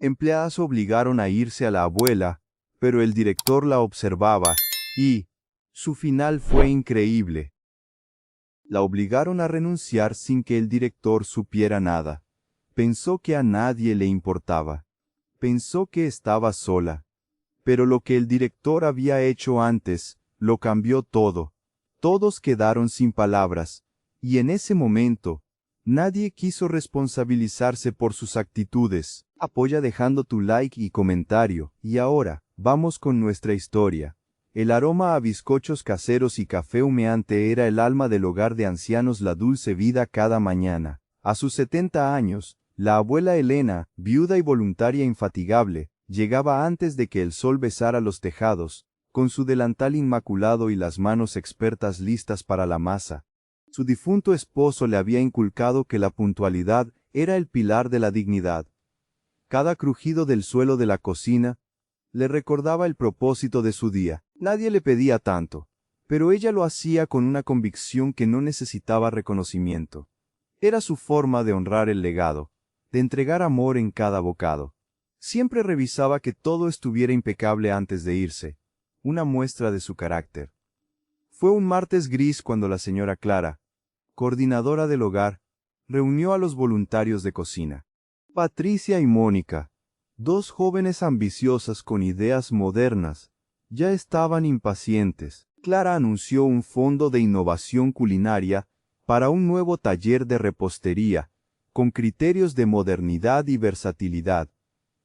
Empleadas obligaron a irse a la abuela, pero el director la observaba, y su final fue increíble. La obligaron a renunciar sin que el director supiera nada. Pensó que a nadie le importaba. Pensó que estaba sola. Pero lo que el director había hecho antes, lo cambió todo. Todos quedaron sin palabras, y en ese momento, nadie quiso responsabilizarse por sus actitudes. Apoya dejando tu like y comentario, y ahora, vamos con nuestra historia. El aroma a bizcochos caseros y café humeante era el alma del hogar de ancianos La Dulce Vida cada mañana. A sus 70 años, la abuela Elena, viuda y voluntaria infatigable, llegaba antes de que el sol besara los tejados, con su delantal inmaculado y las manos expertas listas para la masa. Su difunto esposo le había inculcado que la puntualidad era el pilar de la dignidad. Cada crujido del suelo de la cocina le recordaba el propósito de su día. Nadie le pedía tanto, pero ella lo hacía con una convicción que no necesitaba reconocimiento. Era su forma de honrar el legado, de entregar amor en cada bocado. Siempre revisaba que todo estuviera impecable antes de irse, una muestra de su carácter. Fue un martes gris cuando la señora Clara, coordinadora del hogar, reunió a los voluntarios de cocina. Patricia y Mónica, dos jóvenes ambiciosas con ideas modernas, ya estaban impacientes. Clara anunció un fondo de innovación culinaria para un nuevo taller de repostería, con criterios de modernidad y versatilidad.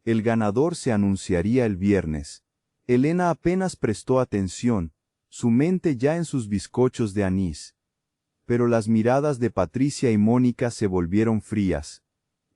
El ganador se anunciaría el viernes. Elena apenas prestó atención, su mente ya en sus bizcochos de anís. Pero las miradas de Patricia y Mónica se volvieron frías.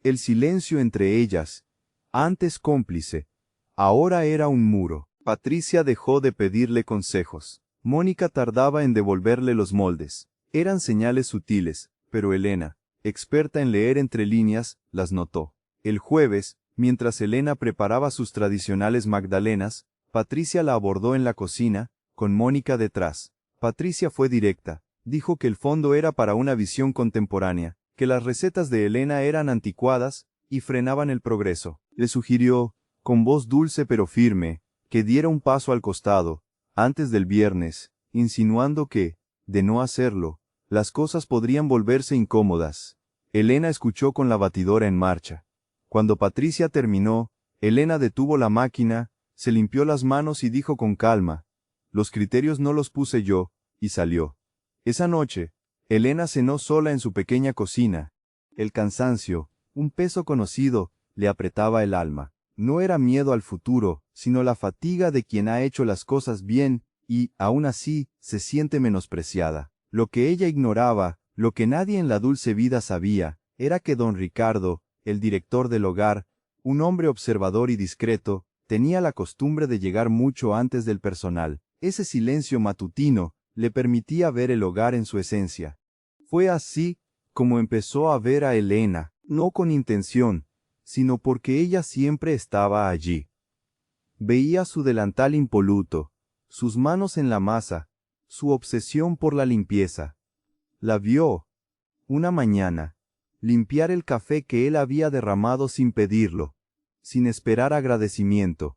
El silencio entre ellas, antes cómplice, ahora era un muro. Patricia dejó de pedirle consejos. Mónica tardaba en devolverle los moldes. Eran señales sutiles, pero Elena, experta en leer entre líneas, las notó. El jueves, mientras Elena preparaba sus tradicionales magdalenas, Patricia la abordó en la cocina, con Mónica detrás. Patricia fue directa. Dijo que el fondo era para una visión contemporánea, que las recetas de Elena eran anticuadas y frenaban el progreso. Le sugirió, con voz dulce pero firme, que diera un paso al costado, antes del viernes, insinuando que, de no hacerlo, las cosas podrían volverse incómodas. Elena escuchó con la batidora en marcha. Cuando Patricia terminó, Elena detuvo la máquina, se limpió las manos y dijo con calma, «Los criterios no los puse yo», y salió. Esa noche, Elena cenó sola en su pequeña cocina. El cansancio, un peso conocido, le apretaba el alma. No era miedo al futuro, sino la fatiga de quien ha hecho las cosas bien y, aún así, se siente menospreciada. Lo que ella ignoraba, lo que nadie en La Dulce Vida sabía, era que don Ricardo, el director del hogar, un hombre observador y discreto, tenía la costumbre de llegar mucho antes del personal. Ese silencio matutino le permitía ver el hogar en su esencia. Fue así como empezó a ver a Elena, no con intención, sino porque ella siempre estaba allí. Veía su delantal impoluto, sus manos en la masa, su obsesión por la limpieza. La vio, una mañana, limpiar el café que él había derramado sin pedirlo, sin esperar agradecimiento.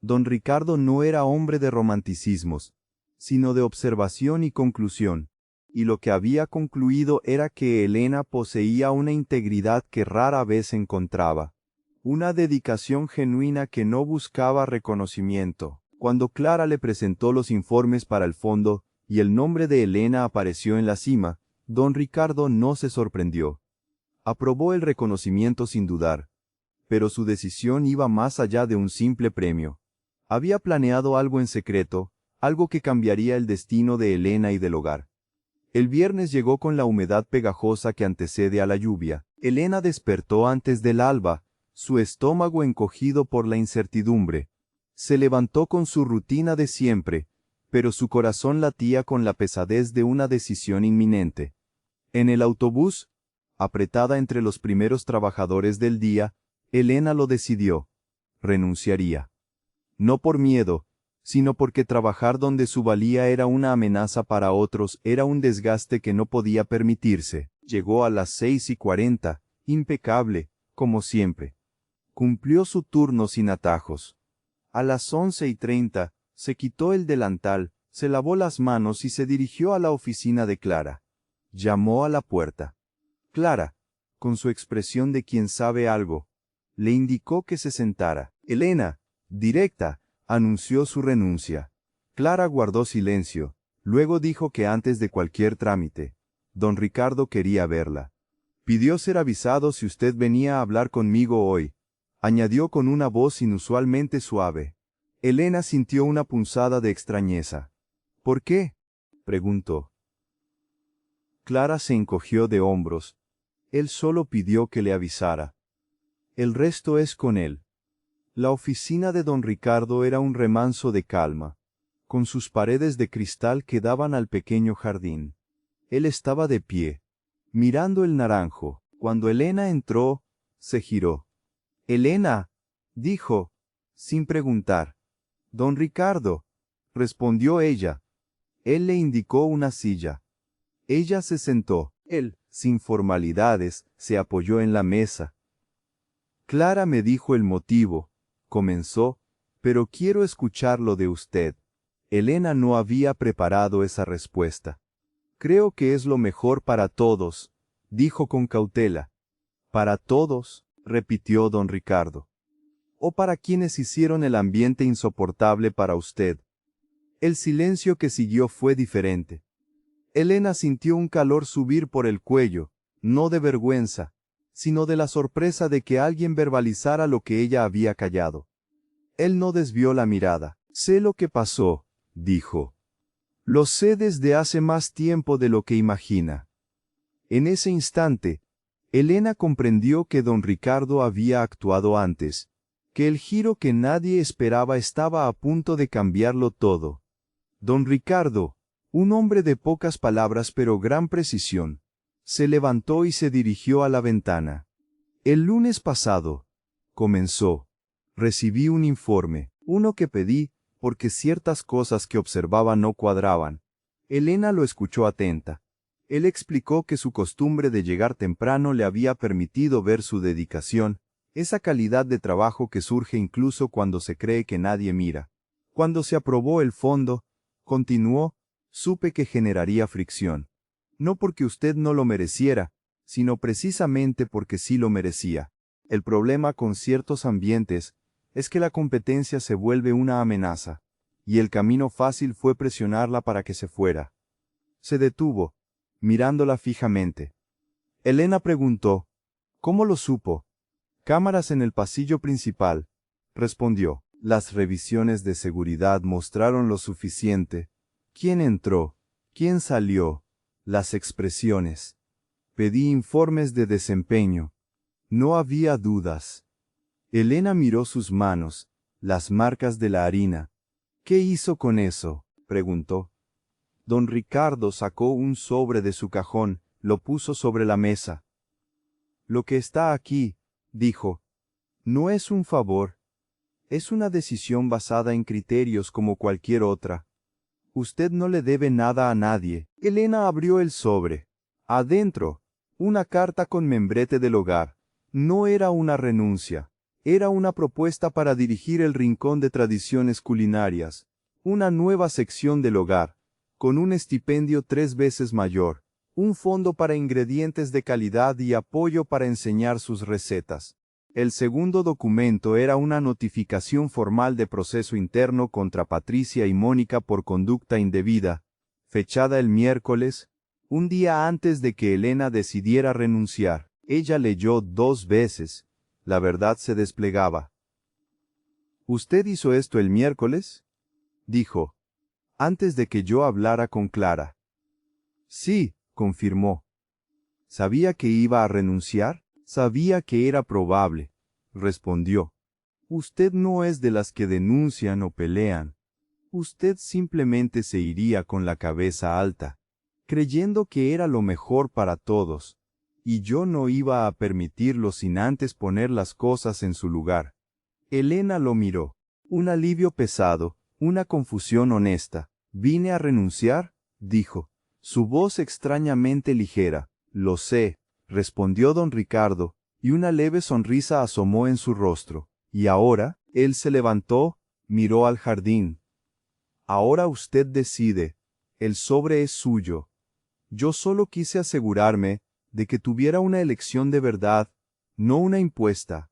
Don Ricardo no era hombre de romanticismos, sino de observación y conclusión. Y lo que había concluido era que Elena poseía una integridad que rara vez encontraba, una dedicación genuina que no buscaba reconocimiento. Cuando Clara le presentó los informes para el fondo, y el nombre de Elena apareció en la cima, don Ricardo no se sorprendió. Aprobó el reconocimiento sin dudar, pero su decisión iba más allá de un simple premio. Había planeado algo en secreto, algo que cambiaría el destino de Elena y del hogar. El viernes llegó con la humedad pegajosa que antecede a la lluvia. Elena despertó antes del alba, su estómago encogido por la incertidumbre. Se levantó con su rutina de siempre, pero su corazón latía con la pesadez de una decisión inminente. En el autobús, apretada entre los primeros trabajadores del día, Elena lo decidió. Renunciaría. No por miedo, sino porque trabajar donde su valía era una amenaza para otros era un desgaste que no podía permitirse. Llegó a las 6:40, impecable, como siempre. Cumplió su turno sin atajos. A las 11:30, se quitó el delantal, se lavó las manos y se dirigió a la oficina de Clara. Llamó a la puerta. Clara, con su expresión de quien sabe algo, le indicó que se sentara. Elena, directa, anunció su renuncia. Clara guardó silencio, luego dijo que antes de cualquier trámite, don Ricardo quería verla. Pidió ser avisado si usted venía a hablar conmigo hoy, añadió con una voz inusualmente suave. Elena sintió una punzada de extrañeza. ¿Por qué?, preguntó. Clara se encogió de hombros. Él solo pidió que le avisara. El resto es con él. La oficina de don Ricardo era un remanso de calma, con sus paredes de cristal que daban al pequeño jardín. Él estaba de pie, mirando el naranjo. Cuando Elena entró, se giró. «Elena», dijo, sin preguntar. «Don Ricardo», respondió ella. Él le indicó una silla. Ella se sentó. Él, sin formalidades, se apoyó en la mesa. «Clara me dijo el motivo», comenzó, «pero quiero escucharlo de usted». Elena no había preparado esa respuesta. «Creo que es lo mejor para todos», dijo con cautela. «¿Para todos?», repitió don Ricardo. «¿O para quienes hicieron el ambiente insoportable para usted?». El silencio que siguió fue diferente. Elena sintió un calor subir por el cuello, no de vergüenza, sino de la sorpresa de que alguien verbalizara lo que ella había callado. Él no desvió la mirada. «Sé lo que pasó», dijo. «Lo sé desde hace más tiempo de lo que imagina». En ese instante, Elena comprendió que don Ricardo había actuado antes, que el giro que nadie esperaba estaba a punto de cambiarlo todo. Don Ricardo, un hombre de pocas palabras pero gran precisión, se levantó y se dirigió a la ventana. «El lunes pasado», comenzó, «recibí un informe, uno que pedí, porque ciertas cosas que observaba no cuadraban». Elena lo escuchó atenta. Él explicó que su costumbre de llegar temprano le había permitido ver su dedicación, esa calidad de trabajo que surge incluso cuando se cree que nadie mira. Cuando se aprobó el fondo, continuó, supe que generaría fricción. No porque usted no lo mereciera, sino precisamente porque sí lo merecía. El problema con ciertos ambientes es que la competencia se vuelve una amenaza, y el camino fácil fue presionarla para que se fuera. Se detuvo, mirándola fijamente. Elena preguntó, «¿Cómo lo supo?» «Cámaras en el pasillo principal», respondió. «Las revisiones de seguridad mostraron lo suficiente. ¿Quién entró? ¿Quién salió? Las expresiones. Pedí informes de desempeño. No había dudas». Elena miró sus manos, las marcas de la harina. «¿Qué hizo con eso?», preguntó. Don Ricardo sacó un sobre de su cajón, lo puso sobre la mesa. «Lo que está aquí», dijo, «no es un favor. Es una decisión basada en criterios como cualquier otra. Usted no le debe nada a nadie». Elena abrió el sobre. Adentro, una carta con membrete del hogar. No era una renuncia. Era una propuesta para dirigir el rincón de tradiciones culinarias. Una nueva sección del hogar, con un estipendio 3 veces mayor, un fondo para ingredientes de calidad y apoyo para enseñar sus recetas. El segundo documento era una notificación formal de proceso interno contra Patricia y Mónica por conducta indebida, fechada el miércoles, un día antes de que Elena decidiera renunciar. Ella leyó 2 veces. La verdad se desplegaba. «¿Usted hizo esto el miércoles?», dijo, antes de que yo hablara con Clara. «Sí», confirmó. «¿Sabía que iba a renunciar?». «Sabía que era probable», respondió. «Usted no es de las que denuncian o pelean. Usted simplemente se iría con la cabeza alta, creyendo que era lo mejor para todos, y yo no iba a permitirlo sin antes poner las cosas en su lugar». Elena lo miró. Un alivio pesado, una confusión honesta. «¿Vine a renunciar?», dijo, su voz extrañamente ligera. «Lo sé», respondió don Ricardo, y una leve sonrisa asomó en su rostro. Y ahora, él se levantó, miró al jardín. Ahora usted decide. El sobre es suyo. Yo solo quise asegurarme de que tuviera una elección de verdad, no una impuesta.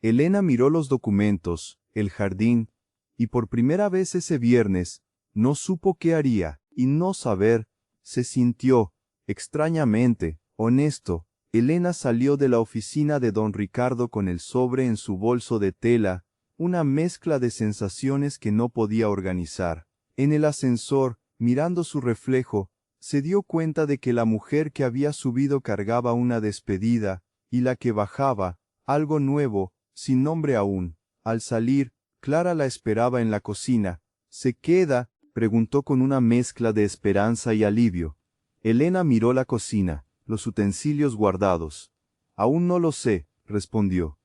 Elena miró los documentos, el jardín, y por primera vez ese viernes, no supo qué haría, y no saber, se sintió, extrañamente, honesto. Elena salió de la oficina de don Ricardo con el sobre en su bolso de tela, una mezcla de sensaciones que no podía organizar. En el ascensor, mirando su reflejo, se dio cuenta de que la mujer que había subido cargaba una despedida, y la que bajaba, algo nuevo, sin nombre aún. Al salir, Clara la esperaba en la cocina. ¿Se queda?, preguntó con una mezcla de esperanza y alivio. Elena miró la cocina, los utensilios guardados. Aún no lo sé, respondió.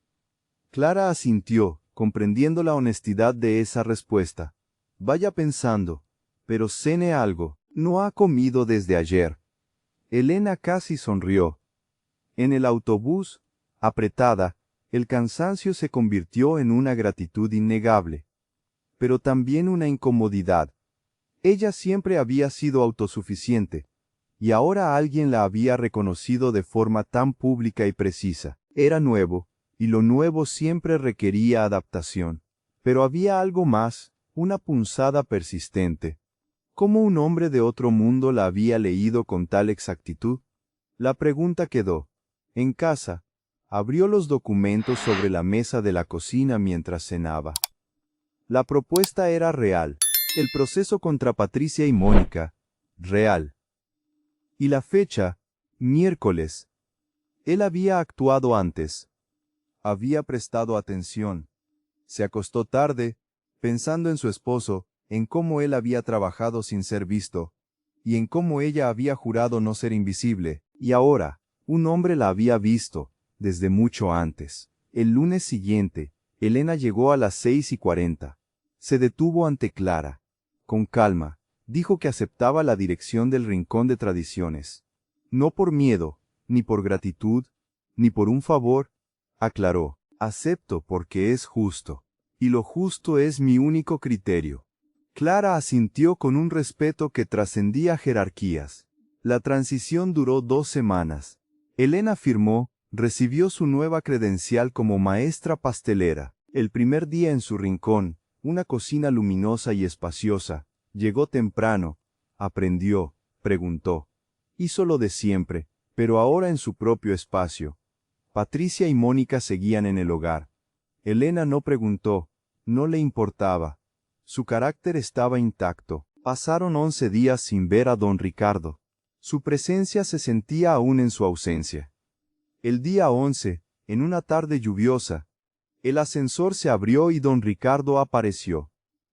Clara asintió, comprendiendo la honestidad de esa respuesta. Vaya pensando, pero cene algo. No ha comido desde ayer. Elena casi sonrió. En el autobús, apretada, el cansancio se convirtió en una gratitud innegable, pero también una incomodidad. Ella siempre había sido autosuficiente, y ahora alguien la había reconocido de forma tan pública y precisa. Era nuevo, y lo nuevo siempre requería adaptación. Pero había algo más, una punzada persistente. ¿Cómo un hombre de otro mundo la había leído con tal exactitud? La pregunta quedó. En casa, abrió los documentos sobre la mesa de la cocina mientras cenaba. La propuesta era real. El proceso contra Patricia y Mónica, real. Y la fecha, miércoles. Él había actuado antes. Había prestado atención. Se acostó tarde, pensando en su esposo, en cómo él había trabajado sin ser visto, y en cómo ella había jurado no ser invisible, y ahora, un hombre la había visto, desde mucho antes. El lunes siguiente, Elena llegó a las 6:40. Se detuvo ante Clara. Con calma, dijo que aceptaba la dirección del Rincón de Tradiciones. No por miedo, ni por gratitud, ni por un favor, aclaró. Acepto porque es justo, y lo justo es mi único criterio. Clara asintió con un respeto que trascendía jerarquías. La transición duró 2 semanas. Elena firmó, recibió su nueva credencial como maestra pastelera. El primer día en su rincón, una cocina luminosa y espaciosa, llegó temprano, aprendió, preguntó. Hizo lo de siempre, pero ahora en su propio espacio. Patricia y Mónica seguían en el hogar. Elena no preguntó, no le importaba. Su carácter estaba intacto. Pasaron 11 días sin ver a don Ricardo. Su presencia se sentía aún en su ausencia. El día 11, en una tarde lluviosa, el ascensor se abrió y don Ricardo apareció.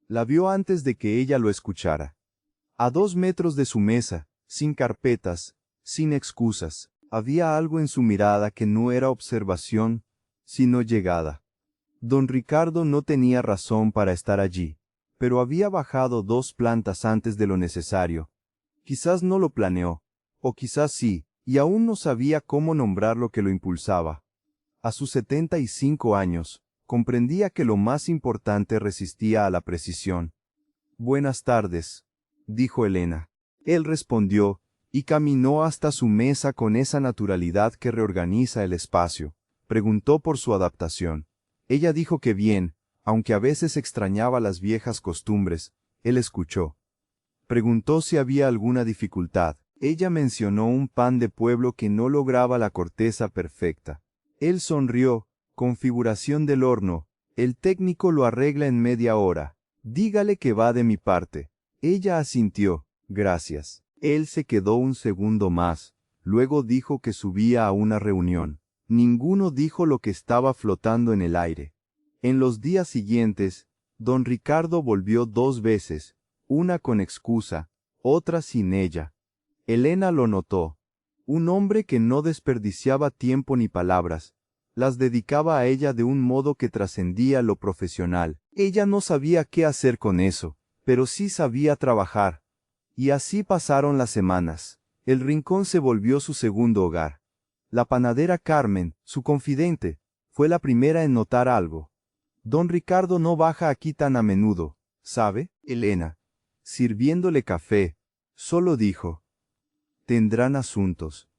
La vio antes de que ella lo escuchara. A 2 metros de su mesa, sin carpetas, sin excusas, había algo en su mirada que no era observación, sino llegada. Don Ricardo no tenía razón para estar allí, pero había bajado 2 plantas antes de lo necesario. Quizás no lo planeó, o quizás sí, y aún no sabía cómo nombrar lo que lo impulsaba. A sus 75 años, comprendía que lo más importante resistía a la precisión. Buenas tardes, dijo Elena. Él respondió, y caminó hasta su mesa con esa naturalidad que reorganiza el espacio. Preguntó por su adaptación. Ella dijo que bien, aunque a veces extrañaba las viejas costumbres. Él escuchó. Preguntó si había alguna dificultad. Ella mencionó un pan de pueblo que no lograba la corteza perfecta. Él sonrió, configuración del horno. El técnico lo arregla en media hora. Dígale que va de mi parte. Ella asintió. Gracias. Él se quedó un segundo más. Luego dijo que subía a una reunión. Ninguno dijo lo que estaba flotando en el aire. En los días siguientes, don Ricardo volvió 2 veces, una con excusa, otra sin ella. Elena lo notó. Un hombre que no desperdiciaba tiempo ni palabras. Las dedicaba a ella de un modo que trascendía lo profesional. Ella no sabía qué hacer con eso, pero sí sabía trabajar. Y así pasaron las semanas. El rincón se volvió su segundo hogar. La panadera Carmen, su confidente, fue la primera en notar algo. Don Ricardo no baja aquí tan a menudo, ¿sabe? Elena, sirviéndole café, solo dijo: tendrán asuntos.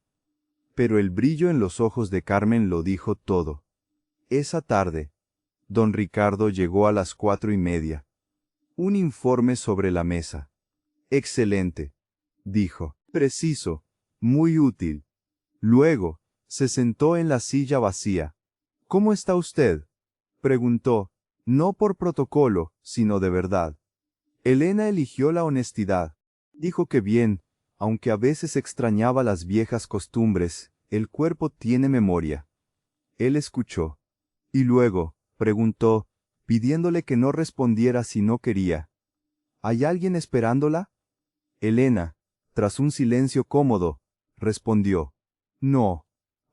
Pero el brillo en los ojos de Carmen lo dijo todo. Esa tarde, don Ricardo llegó a las 4:30. Un informe sobre la mesa. Excelente, dijo. Preciso, muy útil. Luego, se sentó en la silla vacía. ¿Cómo está usted?, preguntó, no por protocolo, sino de verdad. Elena eligió la honestidad. Dijo que bien, aunque a veces extrañaba las viejas costumbres, el cuerpo tiene memoria. Él escuchó. Y luego, preguntó, pidiéndole que no respondiera si no quería: ¿hay alguien esperándola? Elena, tras un silencio cómodo, respondió: no,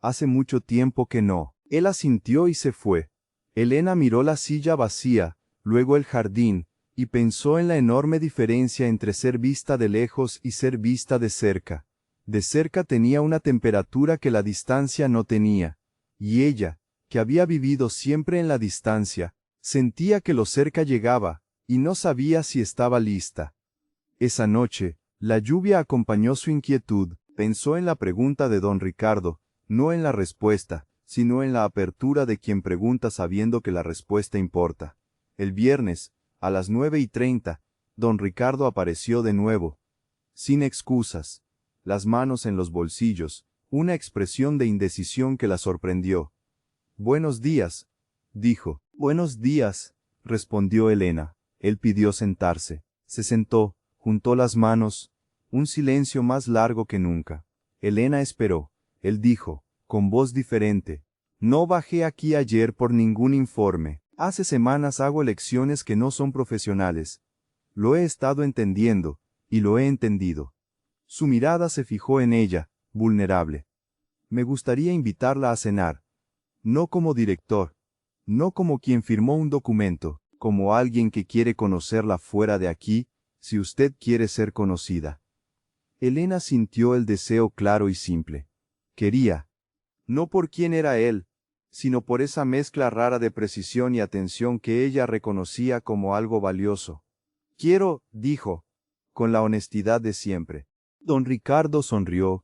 hace mucho tiempo que no. Él asintió y se fue. Elena miró la silla vacía, luego el jardín, y pensó en la enorme diferencia entre ser vista de lejos y ser vista de cerca. De cerca tenía una temperatura que la distancia no tenía, y ella, que había vivido siempre en la distancia, sentía que lo cerca llegaba, y no sabía si estaba lista. Esa noche, la lluvia acompañó su inquietud. Pensó en la pregunta de don Ricardo, no en la respuesta, sino en la apertura de quien pregunta sabiendo que la respuesta importa. El viernes, a las 9:30, don Ricardo apareció de nuevo, sin excusas, las manos en los bolsillos, una expresión de indecisión que la sorprendió. Buenos días, dijo. Buenos días, respondió Elena. Él pidió sentarse. Se sentó, juntó las manos, un silencio más largo que nunca. Elena esperó. Él dijo, con voz diferente: no bajé aquí ayer por ningún informe. Hace semanas hago lecciones que no son profesionales. Lo he estado entendiendo, y lo he entendido. Su mirada se fijó en ella, vulnerable. Me gustaría invitarla a cenar. No como director, no como quien firmó un documento, como alguien que quiere conocerla fuera de aquí, si usted quiere ser conocida. Elena sintió el deseo claro y simple. Quería. No por quién era él, sino por esa mezcla rara de precisión y atención que ella reconocía como algo valioso. Quiero, dijo, con la honestidad de siempre. Don Ricardo sonrió,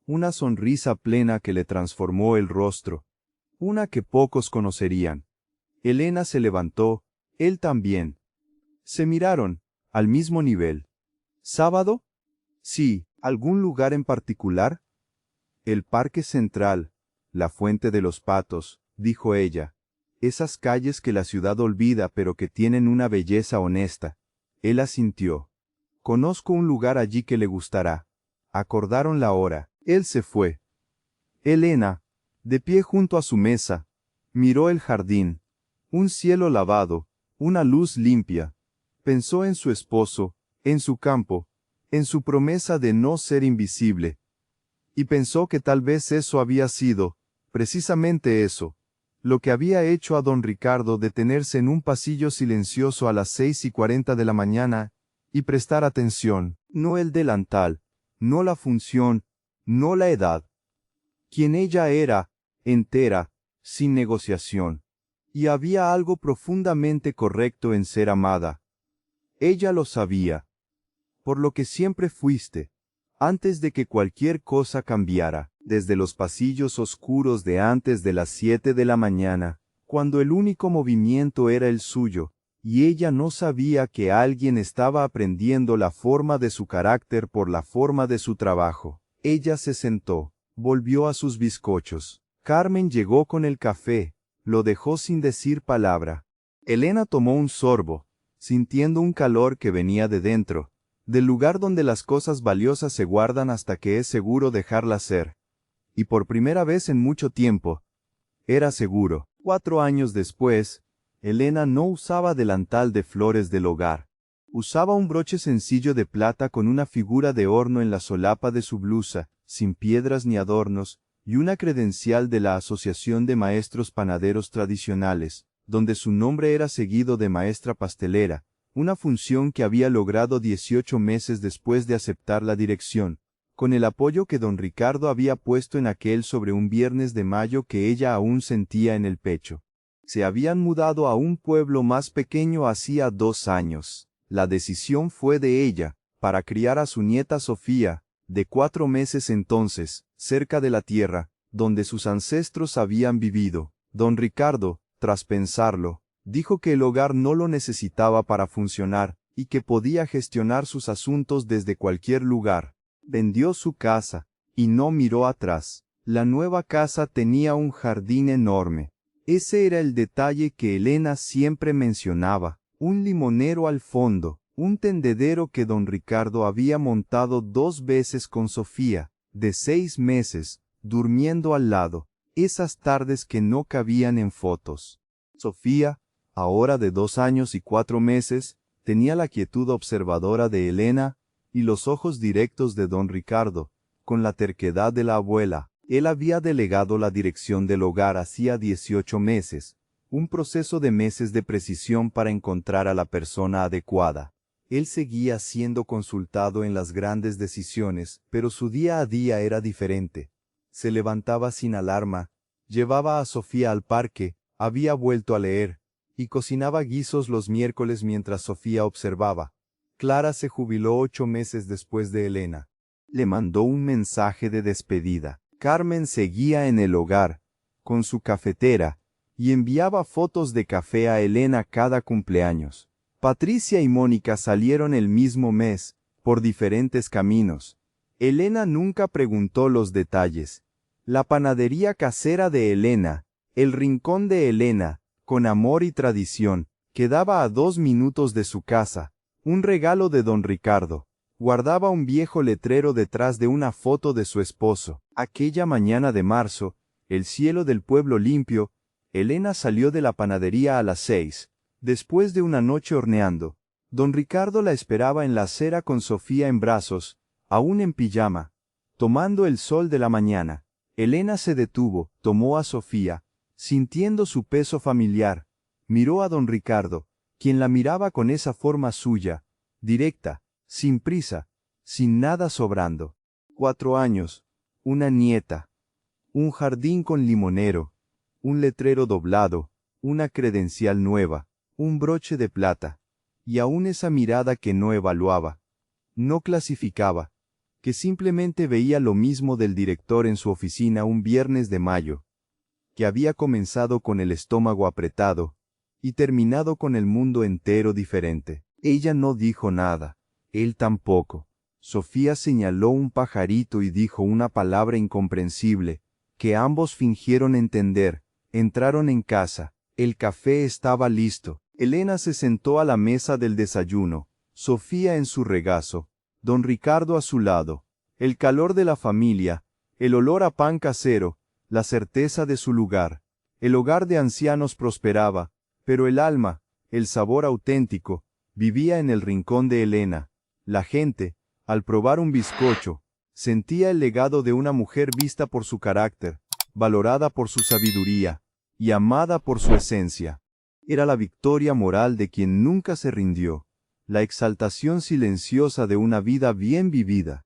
una sonrisa plena que le transformó el rostro, una que pocos conocerían. Elena se levantó, él también. Se miraron, al mismo nivel. ¿Sábado? Sí. ¿Algún lugar en particular? El Parque Central, la Fuente de los Patos, dijo ella. Esas calles que la ciudad olvida pero que tienen una belleza honesta. Él asintió. Conozco un lugar allí que le gustará. Acordaron la hora. Él se fue. Elena, de pie junto a su mesa, miró el jardín. Un cielo lavado, una luz limpia. Pensó en su esposo, en su campo, en su promesa de no ser invisible. Y pensó que tal vez eso había sido, precisamente eso, lo que había hecho a don Ricardo detenerse en un pasillo silencioso a las 6:40 de la mañana, y prestar atención, no el delantal, no la función, no la edad. Quien ella era, entera, sin negociación. Y había algo profundamente correcto en ser amada. Ella lo sabía. Por lo que siempre fuiste, antes de que cualquier cosa cambiara, desde los pasillos oscuros de antes de las 7 de la mañana, cuando el único movimiento era el suyo, y ella no sabía que alguien estaba aprendiendo la forma de su carácter por la forma de su trabajo. Ella se sentó, volvió a sus bizcochos. Carmen llegó con el café, lo dejó sin decir palabra. Elena tomó un sorbo, sintiendo un calor que venía de dentro, del lugar donde las cosas valiosas se guardan hasta que es seguro dejarlas ser. Y por primera vez en mucho tiempo, era seguro. 4 años después, Elena no usaba delantal de flores del hogar. Usaba un broche sencillo de plata con una figura de horno en la solapa de su blusa, sin piedras ni adornos, y una credencial de la Asociación de Maestros Panaderos Tradicionales, donde su nombre era seguido de maestra pastelera, una función que había logrado 18 meses después de aceptar la dirección, con el apoyo que don Ricardo había puesto en aquel sobre un viernes de mayo que ella aún sentía en el pecho. Se habían mudado a un pueblo más pequeño hacía 2 años. La decisión fue de ella, para criar a su nieta Sofía, de 4 meses entonces, cerca de la tierra, donde sus ancestros habían vivido. Don Ricardo, tras pensarlo, dijo que el hogar no lo necesitaba para funcionar, y que podía gestionar sus asuntos desde cualquier lugar. Vendió su casa, y no miró atrás. La nueva casa tenía un jardín enorme. Ese era el detalle que Elena siempre mencionaba, un limonero al fondo, un tendedero que don Ricardo había montado 2 veces con Sofía, de 6 meses, durmiendo al lado, esas tardes que no cabían en fotos. Sofía, ahora de 2 años y 4 meses, tenía la quietud observadora de Elena y los ojos directos de don Ricardo, con la terquedad de la abuela. Él había delegado la dirección del hogar hacía 18 meses, un proceso de meses de precisión para encontrar a la persona adecuada. Él seguía siendo consultado en las grandes decisiones, pero su día a día era diferente. Se levantaba sin alarma, llevaba a Sofía al parque, había vuelto a leer, y cocinaba guisos los miércoles mientras Sofía observaba. Clara se jubiló 8 meses después de Elena. Le mandó un mensaje de despedida. Carmen seguía en el hogar, con su cafetera, y enviaba fotos de café a Elena cada cumpleaños. Patricia y Mónica salieron el mismo mes, por diferentes caminos. Elena nunca preguntó los detalles. La panadería casera de Elena, el rincón de Elena, con amor y tradición, quedaba a 2 minutos de su casa, un regalo de don Ricardo. Guardaba un viejo letrero detrás de una foto de su esposo. Aquella mañana de marzo, el cielo del pueblo limpio, Elena salió de la panadería a las 6. Después de una noche horneando, don Ricardo la esperaba en la acera con Sofía en brazos, aún en pijama, tomando el sol de la mañana. Elena se detuvo, tomó a Sofía, sintiendo su peso familiar, miró a don Ricardo, quien la miraba con esa forma suya, directa, sin prisa, sin nada sobrando. 4 años, una nieta, un jardín con limonero, un letrero doblado, una credencial nueva, un broche de plata, y aún esa mirada que no evaluaba, no clasificaba, que simplemente veía lo mismo del director en su oficina un viernes de mayo, que había comenzado con el estómago apretado, y terminado con el mundo entero diferente. Ella no dijo nada, él tampoco. Sofía señaló un pajarito y dijo una palabra incomprensible, que ambos fingieron entender. Entraron en casa, el café estaba listo. Elena se sentó a la mesa del desayuno, Sofía en su regazo, don Ricardo a su lado, el calor de la familia, el olor a pan casero, la certeza de su lugar. El hogar de ancianos prosperaba, pero el alma, el sabor auténtico, vivía en el rincón de Elena. La gente, al probar un bizcocho, sentía el legado de una mujer vista por su carácter, valorada por su sabiduría, y amada por su esencia. Era la victoria moral de quien nunca se rindió, la exaltación silenciosa de una vida bien vivida.